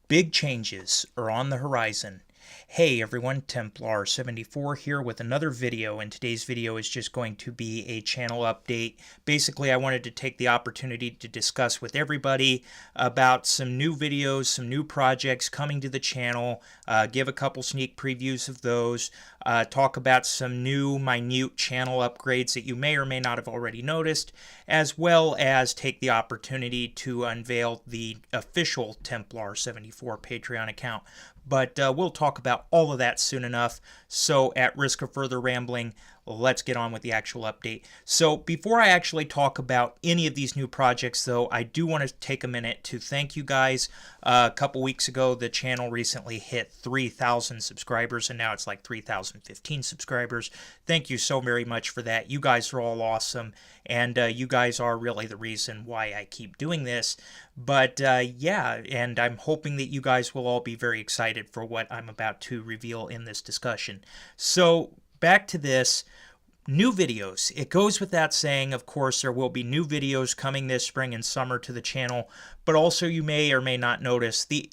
Big changes are on the horizon. Hey everyone, Templar74 here with another video, and today's video is just going to be a channel update. Basically, I wanted to take the opportunity to discuss with everybody about some new videos, some new projects coming to the channel, give a couple sneak previews of those, talk about some new minute channel upgrades that you may or may not have already noticed, as well as take the opportunity to unveil the official Templar74 Patreon account. But we'll talk about all of that soon enough. So at risk of further rambling, let's get on with the actual update. So before I actually talk about any of these new projects, though, I do want to take a minute to thank you guys. A couple weeks ago, the channel recently hit 3,000 subscribers, and now it's like 3,015 subscribers. Thank you so very much for that. You guys are all awesome, and you guys are really the reason why I keep doing this. But yeah, and I'm hoping that you guys will all be very excited for what I'm about to reveal in this discussion. So back to this. New videos. It goes without saying, of course, there will be new videos coming this spring and summer to the channel, but also you may or may not notice the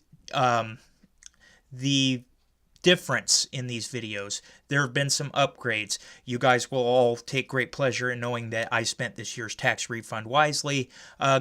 difference in these videos. There have been some upgrades. You guys will all take great pleasure in knowing that I spent this year's tax refund wisely,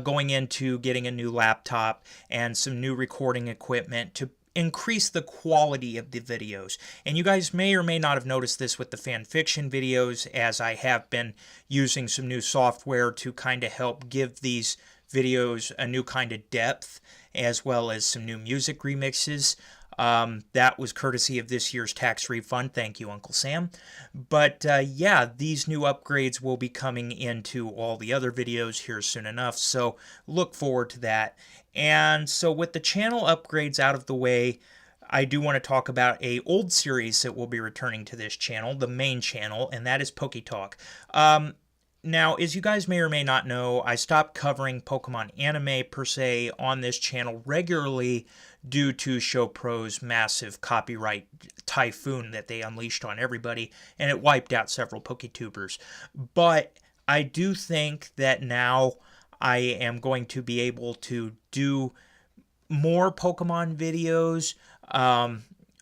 going into getting a new laptop and some new recording equipment to increase the quality of the videos. And you guys may or may not have noticed this with the fan fiction videos, as I have been using some new software to kind of help give these videos a new kind of depth, as well as some new music remixes. That was courtesy of this year's tax refund. Thank you, Uncle Sam. But yeah, these new upgrades will be coming into all the other videos here soon enough, so look forward to that. And so with the channel upgrades out of the way, I do want to talk about a old series that will be returning to this channel, the main channel, and that is PokeTalk. Now, as you guys may or may not know, I stopped covering Pokemon anime per se on this channel regularly due to ShowPro's massive copyright typhoon that they unleashed on everybody, and it wiped out several PokeTubers. But I do think that now I am going to be able to do more Pokemon videos,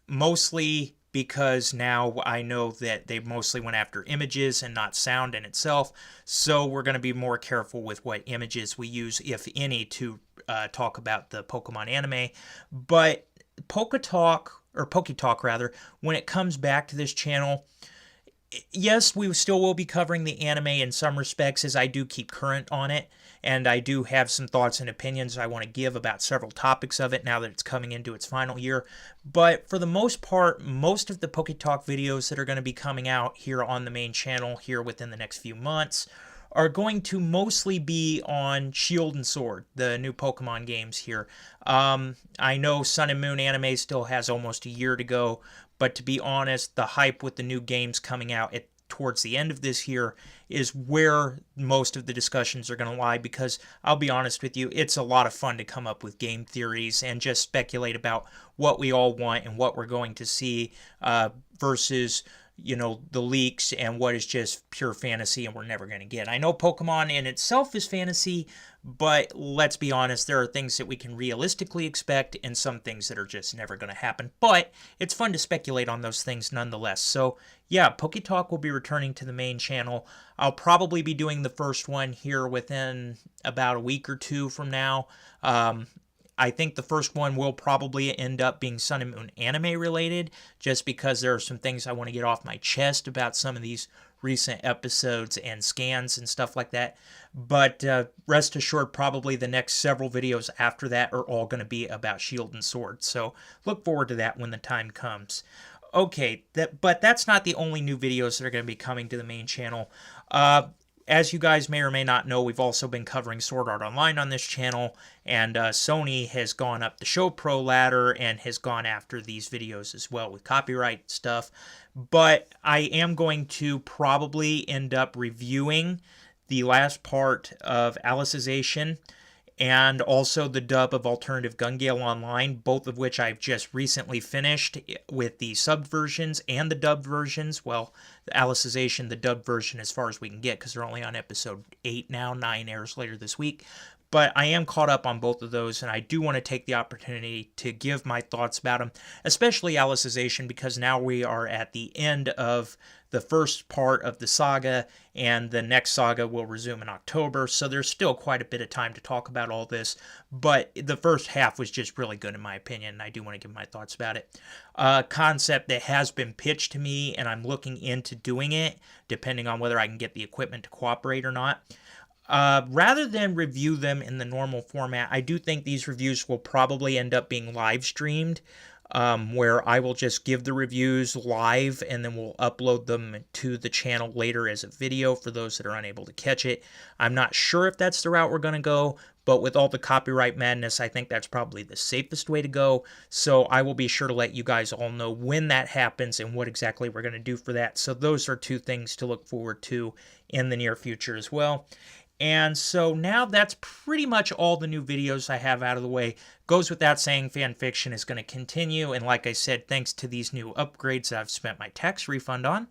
mostly because now I know that they mostly went after images and not sound in itself, so we're going to be more careful with what images we use, if any, to talk about the Pokemon anime. But PokeTalk rather, when it comes back to this channel, yes, we still will be covering the anime in some respects, as I do keep current on it, and I do have some thoughts and opinions I want to give about several topics of it now that it's coming into its final year. But for the most part, most of the PokeTalk videos that are going to be coming out here on the main channel here within the next few months are going to mostly be on Shield and Sword, the new Pokemon games here. I know Sun and Moon anime still has almost a year to go, but to be honest, the hype with the new games coming out towards the end of this year is where most of the discussions are going to lie, because I'll be honest with you, it's a lot of fun to come up with game theories and just speculate about what we all want and what we're going to see versus, you know, the leaks and what is just pure fantasy and we're never going to get. I know Pokemon in itself is fantasy, but let's be honest, there are things that we can realistically expect and some things that are just never going to happen. But it's fun to speculate on those things nonetheless. So yeah, PokeTalk will be returning to the main channel. I'll probably be doing the first one here within about a week or two from now. I think the first one will probably end up being Sun and Moon anime related, just because there are some things I want to get off my chest about some of these recent episodes and scans and stuff like that. But rest assured, probably the next several videos after that are all going to be about Shield and Sword. So look forward to that when the time comes. Okay, but that's not the only new videos that are going to be coming to the main channel. As you guys may or may not know, we've also been covering Sword Art Online on this channel, and Sony has gone up the ShowPro ladder and has gone after these videos as well with copyright stuff. But I am going to probably end up reviewing the last part of Alicization and also the dub of Alternative Gun Gale Online, both of which I've just recently finished with the subbed versions and the dubbed versions. Well, the Alicization, the dubbed version as far as we can get, because they're only on episode 8 now, 9 airs later this week. but I am caught up on both of those, and I do want to take the opportunity to give my thoughts about them, especially Alicization, because now we are at the end of the first part of the saga, and the next saga will resume in October, so there's still quite a bit of time to talk about all this, but the first half was just really good in my opinion, and I do want to give my thoughts about it. Concept that has been pitched to me, and I'm looking into doing it, depending on whether I can get the equipment to cooperate or not. Rather than review them in the normal format, I do think these reviews will probably end up being live streamed, where I will just give the reviews live and then we'll upload them to the channel later as a video for those that are unable to catch it. I'm not sure if that's the route we're going to go, but with all the copyright madness, I think that's probably the safest way to go. So I will be sure to let you guys all know when that happens and what exactly we're going to do for that. So those are two things to look forward to in the near future as well. And so now that's pretty much all the new videos I have out of the way. Goes without saying, fan fiction is going to continue. And like I said, thanks to these new upgrades that I've spent my tax refund on,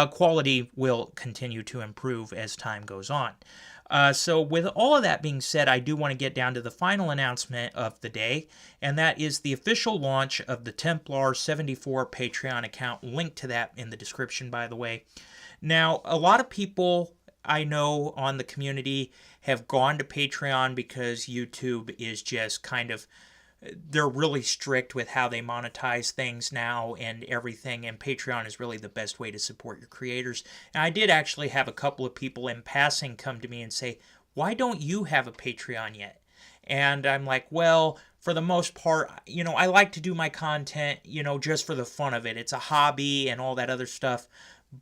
quality will continue to improve as time goes on. So with all of that being said, I do want to get down to the final announcement of the day, and that is the official launch of the Templar74 Patreon account. Link to that in the description, by the way. Now, a lot of people I know on the community have gone to Patreon because YouTube is just kind of, they're really strict with how they monetize things now and everything, and Patreon is really the best way to support your creators. And I did actually have a couple of people in passing come to me and say, why don't you have a Patreon yet? And I'm like, well, for the most part, you know, I like to do my content, you know, just for the fun of it. It's a hobby and all that other stuff.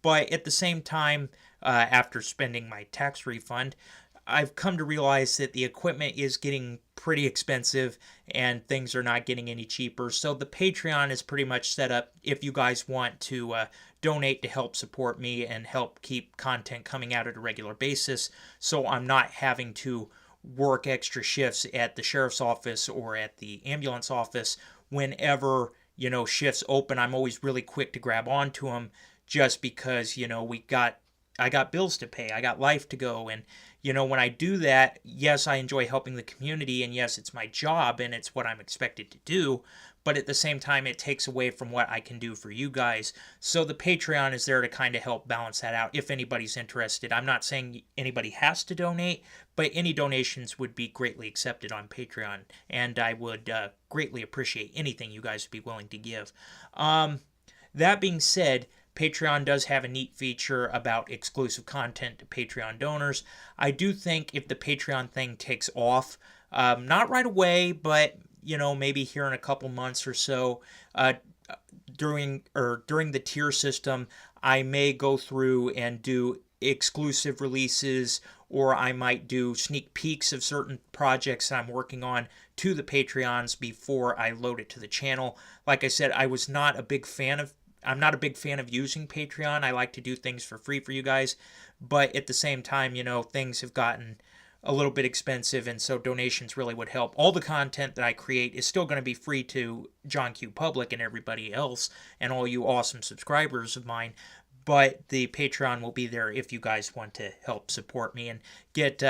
But at the same time, after spending my tax refund, I've come to realize that the equipment is getting pretty expensive and things are not getting any cheaper. So the Patreon is pretty much set up if you guys want to donate to help support me and help keep content coming out at a regular basis, so I'm not having to work extra shifts at the sheriff's office or at the ambulance office. Whenever, you know, shifts open, I'm always really quick to grab onto them, just because, you know, I got bills to pay, I got life to go, and, you know, when I do that, yes, I enjoy helping the community, and yes, it's my job, and it's what I'm expected to do, but at the same time, it takes away from what I can do for you guys. So the Patreon is there to kind of help balance that out if anybody's interested. I'm not saying anybody has to donate, but any donations would be greatly accepted on Patreon, and I would greatly appreciate anything you guys would be willing to give. That being said, Patreon does have a neat feature about exclusive content to Patreon donors. I do think if the Patreon thing takes off, not right away, but, you know, maybe here in a couple months or so, during the tier system, I may go through and do exclusive releases, or I might do sneak peeks of certain projects that I'm working on to the Patreons before I load it to the channel. Like I said, I'm not a big fan of using Patreon. I like to do things for free for you guys, but at the same time, you know, things have gotten a little bit expensive, and so donations really would help. All the content that I create is still going to be free to John Q Public and everybody else, and all you awesome subscribers of mine, but the Patreon will be there if you guys want to help support me and get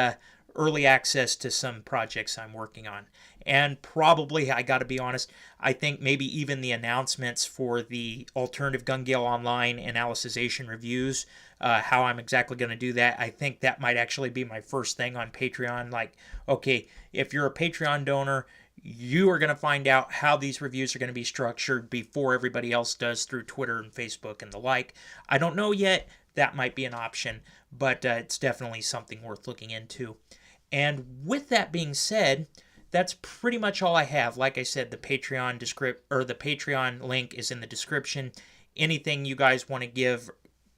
early access to some projects I'm working on. And probably, I got to be honest, I think maybe even the announcements for the Alternative Gun Gale Online and Alicization reviews, how I'm exactly going to do that, I think that might actually be my first thing on Patreon. Like, okay, if you're a Patreon donor, you are going to find out how these reviews are going to be structured before everybody else does through Twitter and Facebook and the like. I don't know yet. That might be an option, but it's definitely something worth looking into. And with that being said, that's pretty much all I have. Like I said, the Patreon link is in the description. Anything you guys want to give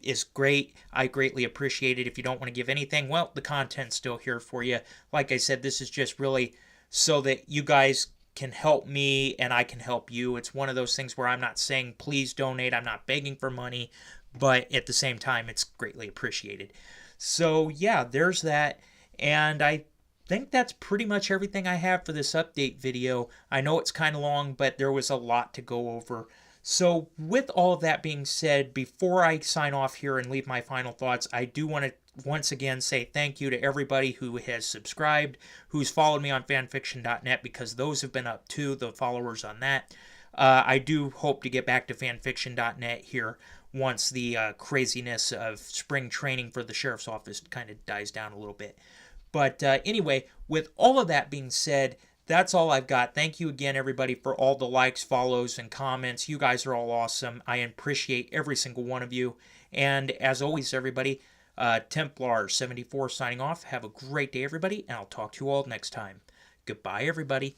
is great. I greatly appreciate it. If you don't want to give anything, well, the content's still here for you. Like I said, this is just really so that you guys can help me and I can help you. It's one of those things where I'm not saying please donate. I'm not begging for money, but at the same time, it's greatly appreciated. So yeah, there's that. And I think that's pretty much everything I have for this update video. I know it's kind of long, but there was a lot to go over. So with all of that being said, before I sign off here and leave my final thoughts, I do want to once again say thank you to everybody who has subscribed, who's followed me on fanfiction.net, because those have been up too, the followers on that. I do hope to get back to fanfiction.net here once the craziness of spring training for the sheriff's office kind of dies down a little bit. But anyway, with all of that being said, that's all I've got. Thank you again, everybody, for all the likes, follows, and comments. You guys are all awesome. I appreciate every single one of you. And as always, everybody, Templar74 signing off. Have a great day, everybody, and I'll talk to you all next time. Goodbye, everybody.